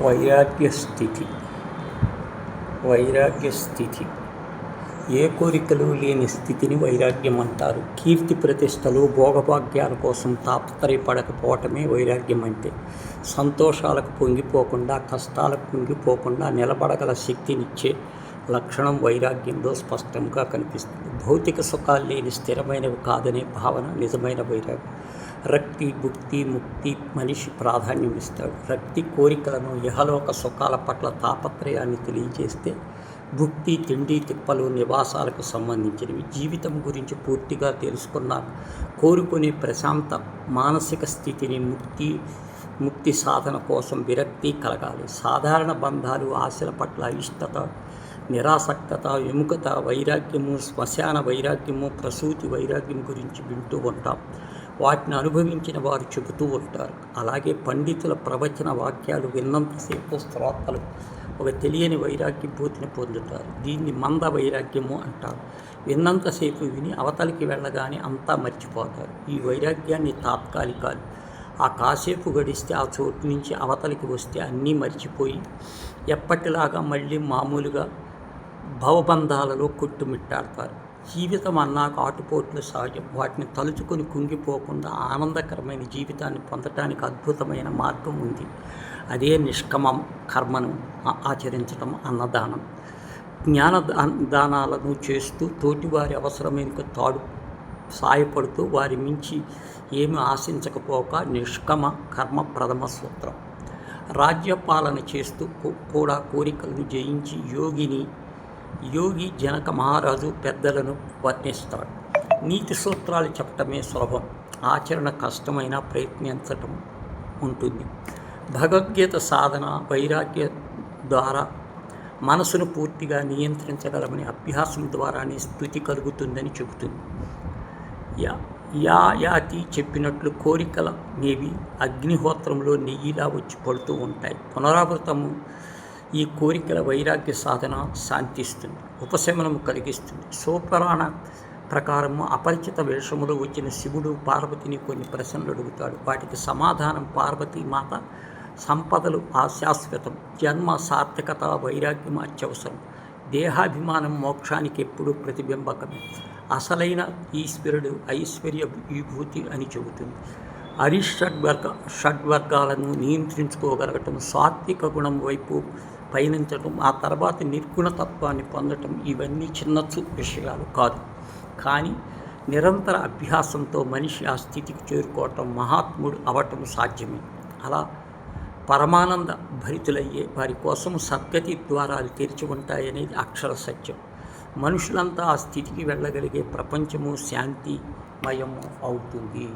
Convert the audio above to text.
వైరాగ్య స్థితి ఏ కోరికలు లేని స్థితిని వైరాగ్యం అంటారు. కీర్తి ప్రతిష్టలు భోగభాగ్యాల కోసం తాపత్రయపడకపోవటమే వైరాగ్యం అంటే. సంతోషాలకు పొంగిపోకుండా, కష్టాలకు కుంగిపోకుండా నిలబడగల శక్తినిచ్చే లక్షణం వైరాగ్యంలో స్పష్టంగా కనిపిస్తుంది. భౌతిక సుఖాలు లేని స్థిరమైనవి కాదనే భావన నిజమైన వైరాగ్యం. రక్తి, భుక్తి, ముక్తి మనిషి ప్రాధాన్యం ఇస్తాడు. రక్తి కోరికలను, ఇహలోక సుఖాల పట్ల తాపత్రయాన్ని తెలియజేస్తే, భుక్తి తిండి తిప్పలు నివాసాలకు సంబంధించినవి. జీవితం గురించి పూర్తిగా తెలుసుకున్న కోరుకునే ప్రశాంత మానసిక స్థితిని ముక్తి సాధన కోసం విరక్తి కలగాలి. సాధారణ బంధాలు, ఆశల పట్ల అయిష్టత, నిరాసక్తత, విముఖత, వైరాగ్యము, శ్మశాన వైరాగ్యము, ప్రసూతి వైరాగ్యం గురించి వింటూ ఉంటాం. వాటిని అనుభవించిన వారు చెబుతూ ఉంటారు. అలాగే పండితుల ప్రవచన వాక్యాలు విన్నంతసేపు శ్రోతలు ఒక తెలియని వైరాగ్యభూతిని పొందుతారు. దీన్ని మంద వైరాగ్యము అంటారు. విన్నంతసేపు విని అవతలికి వెళ్ళగానే అంతా మర్చిపోతారు. ఈ వైరాగ్యాన్ని తాత్కాలికాలు. ఆ కాసేపు గడిస్తే ఆ చోటు నుంచి అవతలికి వస్తే అన్నీ మర్చిపోయి ఎప్పటిలాగా మళ్ళీ మామూలుగా భవబంధాలలో కొట్టుమిట్టాడతారు. జీవితం అన్నాక ఆటుపోట్లు సహజం. వాటిని తలుచుకొని కుంగిపోకుండా ఆనందకరమైన జీవితాన్ని పొందటానికి అద్భుతమైన మార్గం ఉంది. అదే నిష్కమం కర్మను ఆచరించడం, అన్నదానం. జ్ఞానదానాలను చేస్తూ తోటివారి అవసరమైన సాయపడుతూ వారి మించి ఏమి ఆశించకపోక నిష్కమ కర్మ ప్రథమ సూత్రం. రాజ్యపాలన చేస్తూ కూడా కోరికలను జయించి యోగి జనక మహారాజు పెద్దలను వర్ణిస్తాడు. నీతి సూత్రాలు చెప్పటమే సులభం, ఆచరణ కష్టమైన ప్రయత్నించటం ఉంటుంది. భగవద్గీత సాధన వైరాగ్య ద్వారా మనసును పూర్తిగా నియంత్రించగలమని, అభ్యాసం ద్వారానే స్థుతి కలుగుతుందని చెబుతుంది. యాతి చెప్పినట్లు కోరికలనేవి అగ్నిహోత్రంలో నెయ్యిలా వచ్చి పడుతూ ఉంటాయి. పునరావృతము ఈ కోరికల వైరాగ్య సాధన శాంతిస్తుంది, ఉపశమనము కలిగిస్తుంది. శివపురాణ ప్రకారము అపరిచిత వేషములో వచ్చిన శివుడు పార్వతిని కొన్ని ప్రశ్నలు అడుగుతాడు. వాటికి సమాధానం పార్వతీమాత, సంపదలు అశాశ్వతం, జన్మ సార్థకత, వైరాగ్యం అత్యవసరం, దేహాభిమానం మోక్షానికి ఎప్పుడూ ప్రతిబింబకమే, అసలైన ఈశ్వరుడు ఐశ్వర్య విభూతి అని చెబుతుంది. షడ్వర్గాలను నియంత్రించుకోగలగటం, సాత్విక గుణం వైపు పయనించటం, ఆ తర్వాత నిర్గుణతత్వాన్ని పొందటం ఇవన్నీ చిన్న విషయాలు కాదు. కానీ నిరంతర అభ్యాసంతో మనిషి ఆ స్థితికి చేరుకోవటం, మహాత్ముడు అవటం సాధ్యమే. అలా పరమానంద భరితులయ్యే వారి కోసం సద్గతి ద్వారాలు తెరిచి ఉంటాయనేది అక్షర సత్యం. మనుషులంతా ఆ స్థితికి వెళ్ళగలిగే ప్రపంచము శాంతిమయము అవుతుంది.